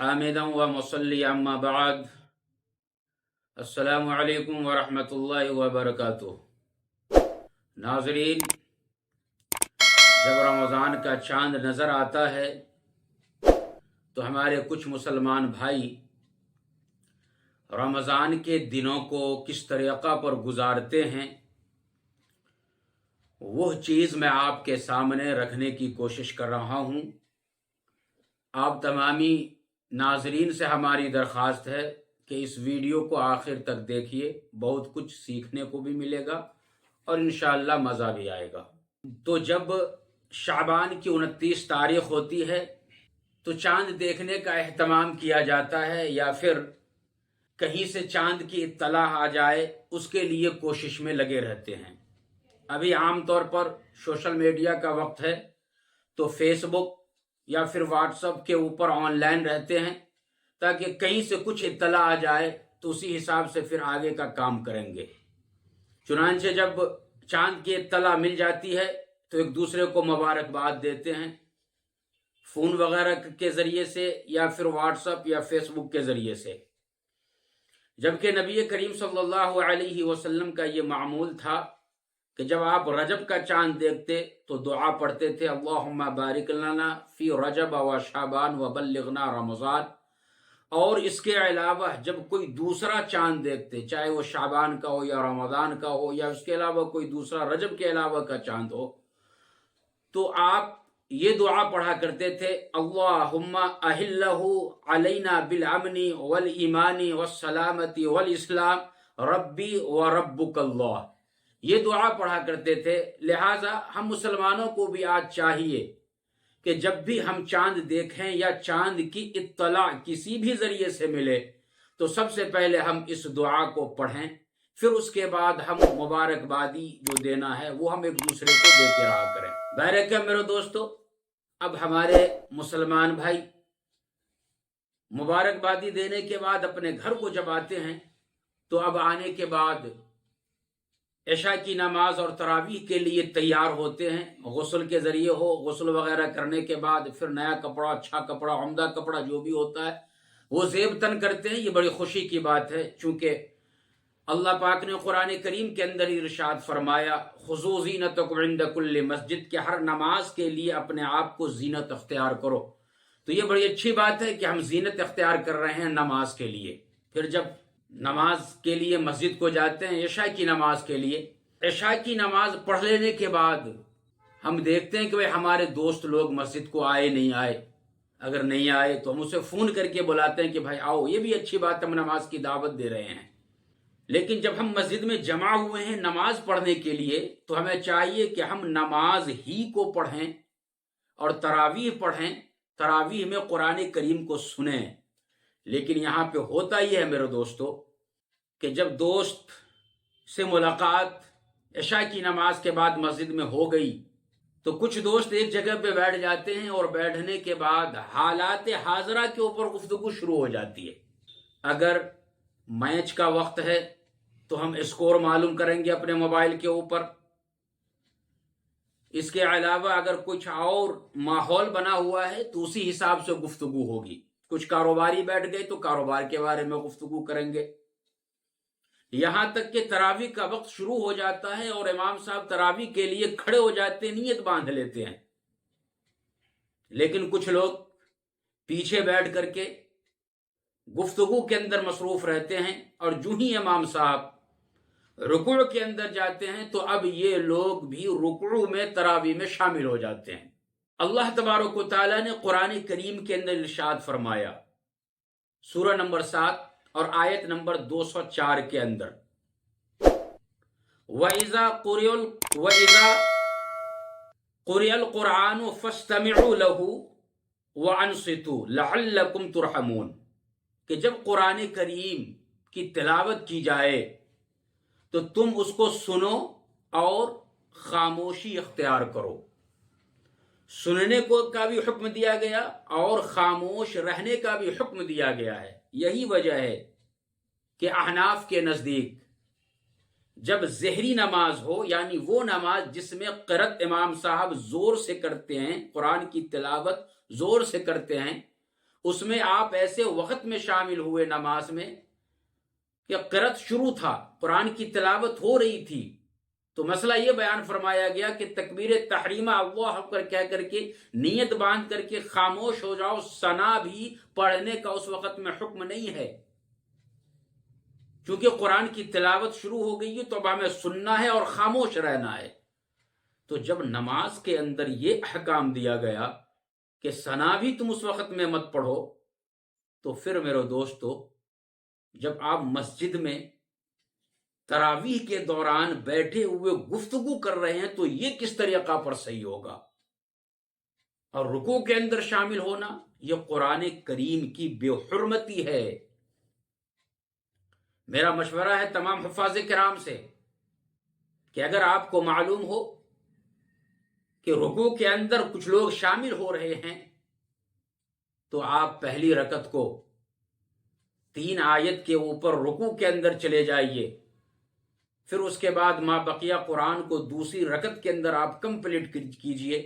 حامدا و مصلی اما بعد السلام علیکم ورحمۃ اللہ وبرکاتہ۔ ناظرین، جب رمضان کا چاند نظر آتا ہے تو ہمارے کچھ مسلمان بھائی رمضان کے دنوں کو کس طریقہ پر گزارتے ہیں وہ چیز میں آپ کے سامنے رکھنے کی کوشش کر رہا ہوں۔ آپ تمامی ناظرین سے ہماری درخواست ہے کہ اس ویڈیو کو آخر تک دیکھیے، بہت کچھ سیکھنے کو بھی ملے گا اور انشاءاللہ مزہ بھی آئے گا۔ تو جب شعبان کی 29 تاریخ ہوتی ہے تو چاند دیکھنے کا اہتمام کیا جاتا ہے، یا پھر کہیں سے چاند کی اطلاع آ جائے اس کے لیے کوشش میں لگے رہتے ہیں۔ ابھی عام طور پر سوشل میڈیا کا وقت ہے تو فیس بک یا پھر واٹس ایپ کے اوپر آن لائن رہتے ہیں تاکہ کہیں سے کچھ اطلاع آ جائے تو اسی حساب سے پھر آگے کا کام کریں گے۔ چنانچہ جب چاند کی اطلاع مل جاتی ہے تو ایک دوسرے کو مبارکباد دیتے ہیں، فون وغیرہ کے ذریعے سے یا پھر واٹس ایپ یا فیس بک کے ذریعے سے، جبکہ نبی کریم صلی اللہ علیہ وسلم کا یہ معمول تھا کہ جب آپ رجب کا چاند دیکھتے تو دعا پڑھتے تھے، اللہم بارک لنا فی رجب و شعبان و بلغنا رمضان۔ اور اس کے علاوہ جب کوئی دوسرا چاند دیکھتے، چاہے وہ شعبان کا ہو یا رمضان کا ہو یا اس کے علاوہ کوئی دوسرا رجب کے علاوہ کا چاند ہو، تو آپ یہ دعا پڑھا کرتے تھے، اللہم اہلہ علینا بالامن والایمان والسلامت والاسلام ربی و ربک اللہ۔ یہ دعا پڑھا کرتے تھے۔ لہٰذا ہم مسلمانوں کو بھی آج چاہیے کہ جب بھی ہم چاند دیکھیں یا چاند کی اطلاع کسی بھی ذریعے سے ملے تو سب سے پہلے ہم اس دعا کو پڑھیں، پھر اس کے بعد ہم مبارکبادی جو دینا ہے وہ ہم ایک دوسرے کو دیتے رہا کریں۔ بہرکہ میرے دوستو، اب ہمارے مسلمان بھائی مبارکبادی دینے کے بعد اپنے گھر کو جب آتے ہیں تو اب آنے کے بعد عشاء کی نماز اور تراویح کے لیے تیار ہوتے ہیں، غسل کے ذریعے ہو، غسل وغیرہ کرنے کے بعد پھر نیا کپڑا، اچھا کپڑا، عمدہ کپڑا جو بھی ہوتا ہے وہ زیب تن کرتے ہیں۔ یہ بڑی خوشی کی بات ہے، چونکہ اللہ پاک نے قرآن کریم کے اندر ارشاد فرمایا، خذوا زینتکم عند کل مسجد، کہ ہر نماز کے لیے اپنے آپ کو زینت اختیار کرو۔ تو یہ بڑی اچھی بات ہے کہ ہم زینت اختیار کر رہے ہیں نماز کے لیے۔ پھر جب نماز کے لیے مسجد کو جاتے ہیں عشاء کی نماز کے لیے، عشاء کی نماز پڑھ لینے کے بعد ہم دیکھتے ہیں کہ ہمارے دوست لوگ مسجد کو آئے نہیں آئے۔ اگر نہیں آئے تو ہم اسے فون کر کے بلاتے ہیں کہ بھائی آؤ، یہ بھی اچھی بات، ہم نماز کی دعوت دے رہے ہیں۔ لیکن جب ہم مسجد میں جمع ہوئے ہیں نماز پڑھنے کے لیے تو ہمیں چاہیے کہ ہم نماز ہی کو پڑھیں اور تراویح پڑھیں، تراویح میں قرآن کریم کو سنیں۔ لیکن یہاں پہ ہوتا یہ ہے میرے دوستو کہ جب دوست سے ملاقات عشاء کی نماز کے بعد مسجد میں ہو گئی تو کچھ دوست ایک جگہ پہ بیٹھ جاتے ہیں اور بیٹھنے کے بعد حالات حاضرہ کے اوپر گفتگو شروع ہو جاتی ہے۔ اگر میچ کا وقت ہے تو ہم اسکور معلوم کریں گے اپنے موبائل کے اوپر۔ اس کے علاوہ اگر کچھ اور ماحول بنا ہوا ہے تو اسی حساب سے گفتگو ہوگی۔ کچھ کاروباری بیٹھ گئے تو کاروبار کے بارے میں گفتگو کریں گے، یہاں تک کہ تراویح کا وقت شروع ہو جاتا ہے اور امام صاحب تراویح کے لیے کھڑے ہو جاتے ہیں، نیت باندھ لیتے ہیں۔ لیکن کچھ لوگ پیچھے بیٹھ کر کے گفتگو کے اندر مصروف رہتے ہیں، اور جو ہی امام صاحب رکوع کے اندر جاتے ہیں تو اب یہ لوگ بھی رکوع میں تراویح میں شامل ہو جاتے ہیں۔ اللہ تبارک و تعالیٰ نے قرآن کریم کے اندر ارشاد فرمایا، سورہ نمبر 7 اور آیت نمبر 204 کے اندر، وَإِذَا قُرِئَ الْقُرْآنُ فَاسْتَمِعُوا لَهُ وَأَنصِتُوا لَعَلَّكُمْ تُرْحَمُونَ، کہ جب قرآن کریم کی تلاوت کی جائے تو تم اس کو سنو اور خاموشی اختیار کرو۔ سننے کو کا بھی حکم دیا گیا اور خاموش رہنے کا بھی حکم دیا گیا ہے۔ یہی وجہ ہے کہ احناف کے نزدیک جب ظہری نماز ہو، یعنی وہ نماز جس میں قرأت امام صاحب زور سے کرتے ہیں، قرآن کی تلاوت زور سے کرتے ہیں، اس میں آپ ایسے وقت میں شامل ہوئے نماز میں کہ قرأت شروع تھا، قرآن کی تلاوت ہو رہی تھی، تو مسئلہ یہ بیان فرمایا گیا کہ تکبیر تحریمہ اللہ اکبر کہہ کر کے نیت باندھ کر کے خاموش ہو جاؤ، ثنا بھی پڑھنے کا اس وقت میں حکم نہیں ہے، چونکہ قرآن کی تلاوت شروع ہو گئی ہے تو اب ہمیں سننا ہے اور خاموش رہنا ہے۔ تو جب نماز کے اندر یہ احکام دیا گیا کہ ثنا بھی تم اس وقت میں مت پڑھو، تو پھر میرے دوستو جب آپ مسجد میں تراویح کے دوران بیٹھے ہوئے گفتگو کر رہے ہیں تو یہ کس طریقہ پر صحیح ہوگا؟ اور رکوع کے اندر شامل ہونا یہ قرآن کریم کی بے حرمتی ہے۔ میرا مشورہ ہے تمام حفاظ کرام سے کہ اگر آپ کو معلوم ہو کہ رکوع کے اندر کچھ لوگ شامل ہو رہے ہیں تو آپ پہلی رکعت کو 3 آیت کے اوپر رکوع کے اندر چلے جائیے، پھر اس کے بعد ما بقیہ قرآن کو دوسری رکعت کے اندر آپ کمپلیٹ کیجئے،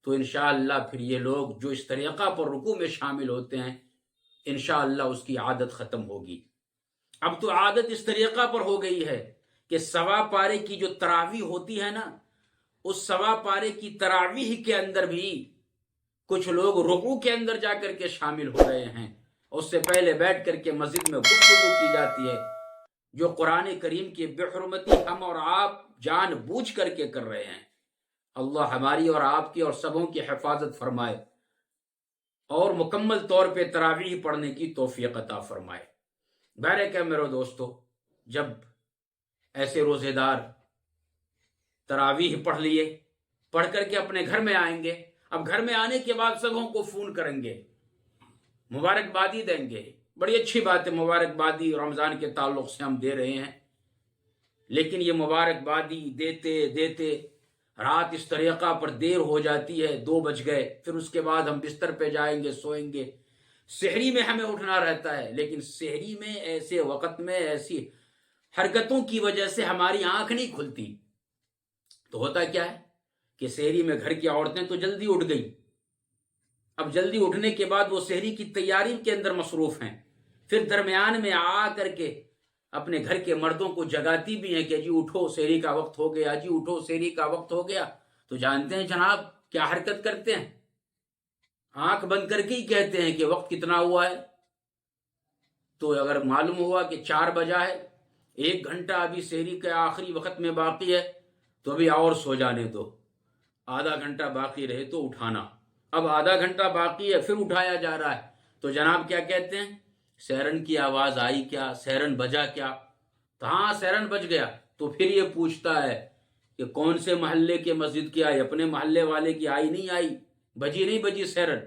تو انشاءاللہ پھر یہ لوگ جو اس طریقہ پر رکوع میں شامل ہوتے ہیں انشاءاللہ اس کی عادت ختم ہوگی۔ اب تو عادت اس طریقہ پر ہو گئی ہے کہ سوا پارے کی جو تراویح ہوتی ہے نا، اس سوا پارے کی تراویح کے اندر بھی کچھ لوگ رکوع کے اندر جا کر کے شامل ہو رہے ہیں، اس سے پہلے بیٹھ کر کے مسجد میں گفتگو کی جاتی ہے، جو قرآن کریم کی بے حرمتی ہم اور آپ جان بوجھ کر کے کر رہے ہیں۔ اللہ ہماری اور آپ کی اور سبوں کی حفاظت فرمائے اور مکمل طور پہ تراویح پڑھنے کی توفیق عطا فرمائے۔ بہرے کہ میرے دوستو جب ایسے روزے دار تراویح پڑھ لیے، پڑھ کر کے اپنے گھر میں آئیں گے، اب گھر میں آنے کے بعد سبوں کو فون کریں گے، مبارکبادی دیں گے، بڑی اچھی بات ہے، مبارکبادی رمضان کے تعلق سے ہم دے رہے ہیں، لیکن یہ مبارکبادی دیتے دیتے رات اس طریقہ پر دیر ہو جاتی ہے، 2 بج گئے، پھر اس کے بعد ہم بستر پہ جائیں گے، سوئیں گے، سحری میں ہمیں اٹھنا رہتا ہے، لیکن سحری میں ایسے وقت میں ایسی حرکتوں کی وجہ سے ہماری آنکھ نہیں کھلتی، تو ہوتا کیا ہے کہ سحری میں گھر کی عورتیں تو جلدی اٹھ گئی، اب جلدی اٹھنے کے بعد وہ سحری کی تیاری کے اندر مصروف ہیں، پھر درمیان میں آ کر کے اپنے گھر کے مردوں کو جگاتی بھی ہیں کہ جی اٹھو سحری کا وقت ہو گیا، جی اٹھو سحری کا وقت ہو گیا، تو جانتے ہیں جناب کیا حرکت کرتے ہیں؟ آنکھ بند کر کے ہی کہتے ہیں کہ وقت کتنا ہوا ہے، تو اگر معلوم ہوا کہ 4 بجا ہے، 1 گھنٹہ ابھی سحری کے آخری وقت میں باقی ہے، تو ابھی اور سو جانے دو، آدھا گھنٹہ باقی رہے تو اٹھانا، اب آدھا گھنٹہ باقی ہے پھر اٹھایا جا رہا ہے، تو جناب کیا کہتے ہیں؟ سیرن کی آواز آئی کیا؟ سیرن بجا کیا؟ تو ہاں سیرن بج گیا، تو پھر یہ پوچھتا ہے کہ کون سے محلے کے مسجد کی آئی؟ اپنے محلے والے کی آئی نہیں آئی، بجی نہیں بجی سیرن؟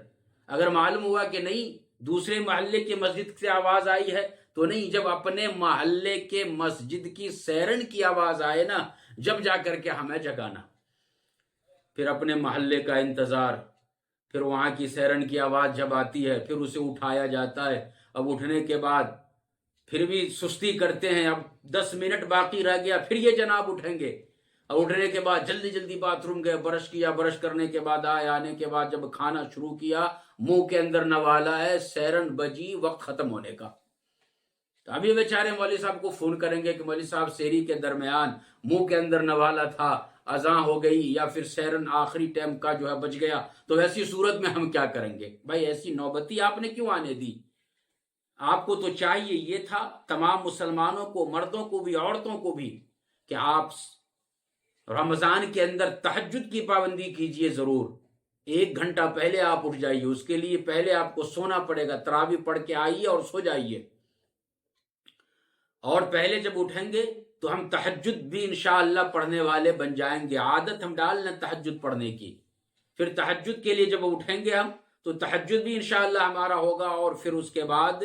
اگر معلوم ہوا کہ نہیں دوسرے محلے کے مسجد سے آواز آئی ہے تو نہیں، جب اپنے محلے کے مسجد کی سیرن کی آواز آئے نا، جب جا کر کے ہمیں جگانا، پھر اپنے محلے کا انتظار، پھر وہاں کی سیرن کی آواز جب آتی ہے پھر اسے اٹھایا جاتا ہے، اب اٹھنے کے بعد پھر بھی سستی کرتے ہیں، اب 10 منٹ باقی رہ گیا، پھر یہ جناب اٹھیں گے، اب اٹھنے کے بعد جلدی جلدی باتھ روم گئے، برش کیا، برش کرنے کے بعد آئے، آنے کے بعد جب کھانا شروع کیا، منہ کے اندر نوالا ہے، سیرن بجی، وقت ختم ہونے کا، تو ابھی بیچارے مولوی صاحب کو فون کریں گے کہ مولوی صاحب سحری کے درمیان منہ کے اندر نوالا تھا، اذان ہو گئی یا پھر سیرن آخری ٹائم کا جو ہے بج گیا، تو ایسی صورت میں ہم کیا کریں گے؟ بھائی ایسی نوبتی آپ نے کیوں آنے دی؟ آپ کو تو چاہیے یہ تھا تمام مسلمانوں کو، مردوں کو بھی عورتوں کو بھی، کہ آپ رمضان کے اندر تہجد کی پابندی کیجئے، ضرور 1 گھنٹہ پہلے آپ اٹھ جائیے، اس کے لیے پہلے آپ کو سونا پڑے گا، تراویح پڑھ کے آئیے اور سو جائیے، اور پہلے جب اٹھیں گے تو ہم تہجد بھی انشاءاللہ پڑھنے والے بن جائیں گے، عادت ہم ڈال لیں تہجد پڑھنے کی، پھر تہجد کے لیے جب اٹھیں گے ہم تو تہجد بھی انشاءاللہ ہمارا ہوگا، اور پھر اس کے بعد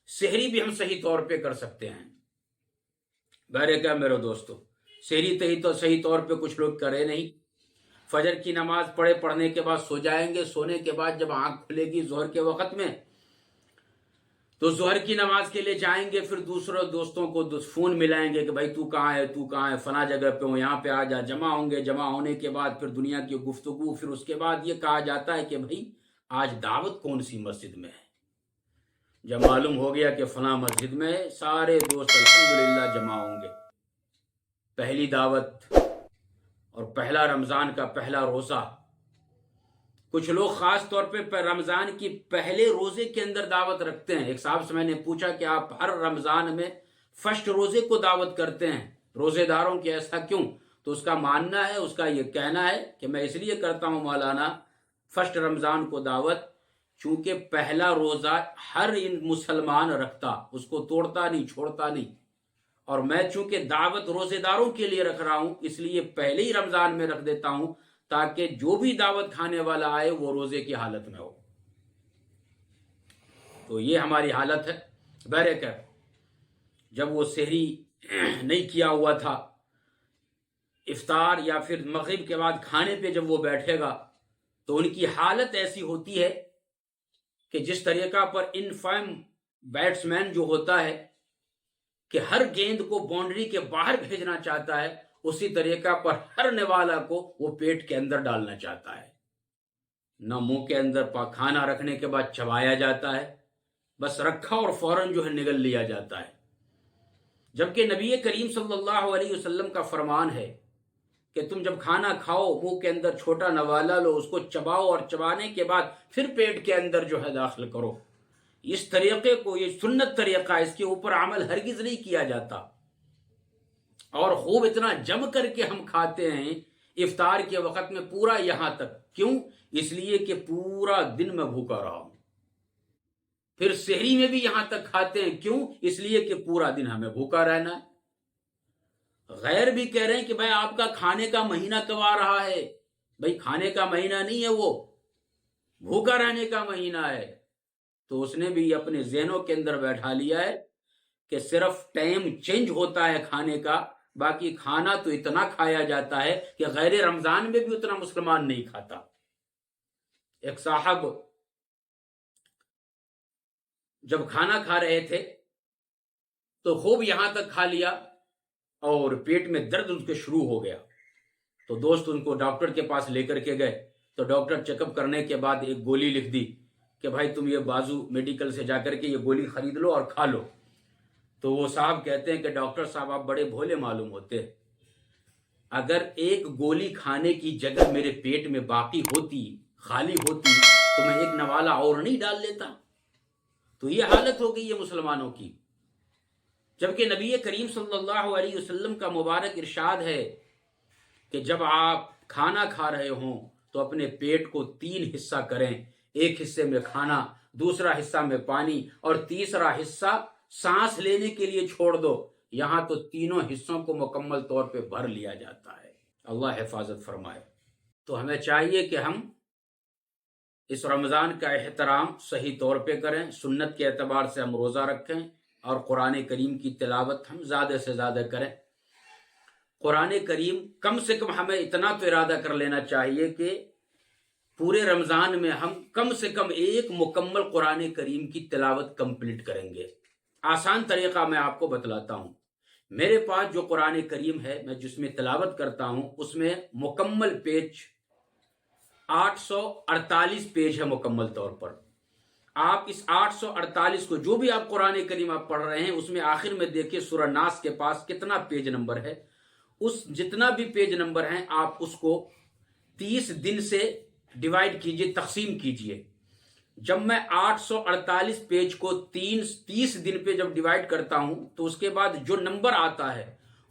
سحری بھی ہم صحیح طور پہ کر سکتے ہیں۔ بہرے کیا میرے دوستو، سحری تو صحیح طور پہ کچھ لوگ کرے نہیں، فجر کی نماز پڑھنے کے بعد سو جائیں گے، سونے کے بعد جب آنکھ کھلے گی ظہر کے وقت میں تو ظہر کی نماز کے لیے جائیں گے، پھر دوسرے دوستوں کو فون ملائیں گے کہ بھائی تو کہاں ہے، تو کہاں ہے، فلاں جگہ پہ ہوں، یہاں پہ آ جا، جمع ہوں گے، جمع ہونے کے بعد پھر دنیا کی گفتگو، پھر اس کے بعد یہ کہا جاتا ہے کہ بھائی آج دعوت کون سی مسجد میں ہے، جب معلوم ہو گیا کہ فلاں مسجد میں سارے دوست الحمدللہ جمع ہوں گے، پہلی دعوت اور پہلا رمضان کا پہلا روزہ، کچھ لوگ خاص طور پہ رمضان کی پہلے روزے کے اندر دعوت رکھتے ہیں۔ ایک صاحب سے میں نے پوچھا کہ آپ ہر رمضان میں فرسٹ روزے کو دعوت کرتے ہیں روزے داروں کی، ایسا کیوں؟ تو اس کا ماننا ہے، اس کا یہ کہنا ہے کہ میں اس لیے کرتا ہوں مولانا فرسٹ رمضان کو دعوت، چونکہ پہلا روزہ ہر مسلمان رکھتا، اس کو توڑتا نہیں، چھوڑتا نہیں، اور میں چونکہ دعوت روزے داروں کے لیے رکھ رہا ہوں، اس لیے پہلے ہی رمضان میں رکھ دیتا ہوں تاکہ جو بھی دعوت کھانے والا آئے وہ روزے کی حالت میں ہو۔ تو یہ ہماری حالت ہے۔ بہرکیف جب وہ سحری نہیں کیا ہوا تھا، افطار یا پھر مغرب کے بعد کھانے پہ جب وہ بیٹھے گا تو ان کی حالت ایسی ہوتی ہے کہ جس طریقہ پر انفارم بیٹسمین جو ہوتا ہے کہ ہر گیند کو باؤنڈری کے باہر بھیجنا چاہتا ہے، اسی طریقہ پر ہر نوالا کو وہ پیٹ کے اندر ڈالنا چاہتا ہے، نہ منہ کے اندر کھانا رکھنے کے بعد چبایا جاتا ہے، بس رکھا اور فوراً جو ہے نگل لیا جاتا ہے۔ جبکہ نبی کریم صلی اللہ علیہ وسلم کا فرمان ہے کہ تم جب کھانا کھاؤ منہ کے اندر چھوٹا نوالا لو، اس کو چباؤ اور چبانے کے بعد پھر پیٹ کے اندر جو ہے داخل کرو۔ اس طریقے کو، یہ سنت طریقہ، اس کے اوپر عمل ہرگز نہیں کیا جاتا، اور خوب اتنا جم کر کے ہم کھاتے ہیں افطار کے وقت میں پورا یہاں تک، کیوں؟ اس لیے کہ پورا دن میں بھوکا رہا ہوں۔ پھر سحری میں بھی یہاں تک کھاتے ہیں، کیوں؟ اس لیے کہ پورا دن ہمیں بھوکا رہنا ہے۔ غیر بھی کہہ رہے ہیں کہ بھائی آپ کا کھانے کا مہینہ کب آ رہا ہے؟ بھائی کھانے کا مہینہ نہیں ہے، وہ بھوکا رہنے کا مہینہ ہے۔ تو اس نے بھی اپنے ذہنوں کے اندر بیٹھا لیا ہے کہ صرف ٹائم چینج ہوتا ہے کھانے کا، باقی کھانا تو اتنا کھایا جاتا ہے کہ غیر رمضان میں بھی اتنا مسلمان نہیں کھاتا۔ ایک صاحب جب کھانا کھا رہے تھے تو خوب یہاں تک کھا لیا اور پیٹ میں درد ان کے شروع ہو گیا، تو دوست ان کو ڈاکٹر کے پاس لے کر کے گئے، تو ڈاکٹر چیک اپ کرنے کے بعد ایک گولی لکھ دی کہ بھائی تم یہ بازو میڈیکل سے جا کر کے یہ گولی خرید لو اور کھا لو۔ تو وہ صاحب کہتے ہیں کہ ڈاکٹر صاحب آپ بڑے بھولے معلوم ہوتے، اگر ایک گولی کھانے کی جگہ میرے پیٹ میں باقی ہوتی، خالی ہوتی، تو میں ایک نوالا اور نہیں ڈال لیتا۔ تو یہ حالت ہو گئی ہے مسلمانوں کی، جبکہ نبی کریم صلی اللہ علیہ وسلم کا مبارک ارشاد ہے کہ جب آپ کھانا کھا رہے ہوں تو اپنے پیٹ کو 3 حصہ کریں، ایک حصے میں کھانا، دوسرا حصہ میں پانی، اور تیسرا حصہ سانس لینے کے لیے چھوڑ دو۔ یہاں تو تینوں حصوں کو مکمل طور پہ بھر لیا جاتا ہے۔ اللہ حفاظت فرمائے۔ تو ہمیں چاہیے کہ ہم اس رمضان کا احترام صحیح طور پہ کریں، سنت کے اعتبار سے ہم روزہ رکھیں، اور قرآن کریم کی تلاوت ہم زیادہ سے زیادہ کریں۔ قرآن کریم کم سے کم ہمیں اتنا تو ارادہ کر لینا چاہیے کہ پورے رمضان میں ہم کم سے کم ایک مکمل قرآن کریم کی تلاوت کمپلیٹ کریں گے۔ آسان طریقہ میں آپ کو بتلاتا ہوں۔ میرے پاس جو قرآن کریم ہے، میں جس میں تلاوت کرتا ہوں، اس میں مکمل پیج 848 پیج ہے مکمل طور پر۔ آپ اس 848 کو، جو بھی آپ قرآن کریم آپ پڑھ رہے ہیں، اس میں آخر میں دیکھیں سورہ ناس کے پاس کتنا پیج نمبر ہے، اس جتنا بھی پیج نمبر ہیں آپ اس کو 30 دن سے ڈیوائیڈ کیجئے، تقسیم کیجئے۔ جب میں 848 پیج کو 30 دن پہ جب ڈیوائیڈ کرتا ہوں تو اس کے بعد جو نمبر آتا ہے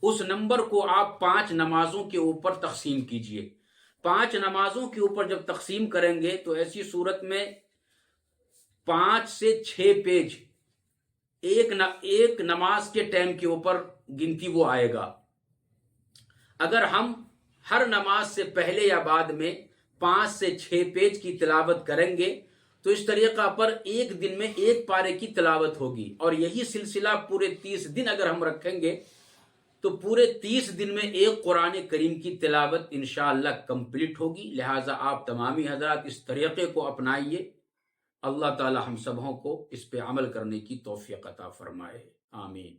اس نمبر کو آپ 5 نمازوں کے اوپر تقسیم کیجئے۔ 5 نمازوں کے اوپر جب تقسیم کریں گے تو ایسی صورت میں 5 سے 6 پیج ایک نماز کے ٹائم کے اوپر گنتی وہ آئے گا۔ اگر ہم ہر نماز سے پہلے یا بعد میں 5 سے 6 پیج کی تلاوت کریں گے تو اس طریقہ پر ایک دن میں ایک پارے کی تلاوت ہوگی، اور یہی سلسلہ پورے 30 دن اگر ہم رکھیں گے تو پورے 30 دن میں ایک قرآن کریم کی تلاوت انشاءاللہ کمپلیٹ ہوگی۔ لہٰذا آپ تمامی حضرات اس طریقے کو اپنائیے۔ اللہ تعالی ہم سبوں کو اس پہ عمل کرنے کی توفیق عطا فرمائے، آمین۔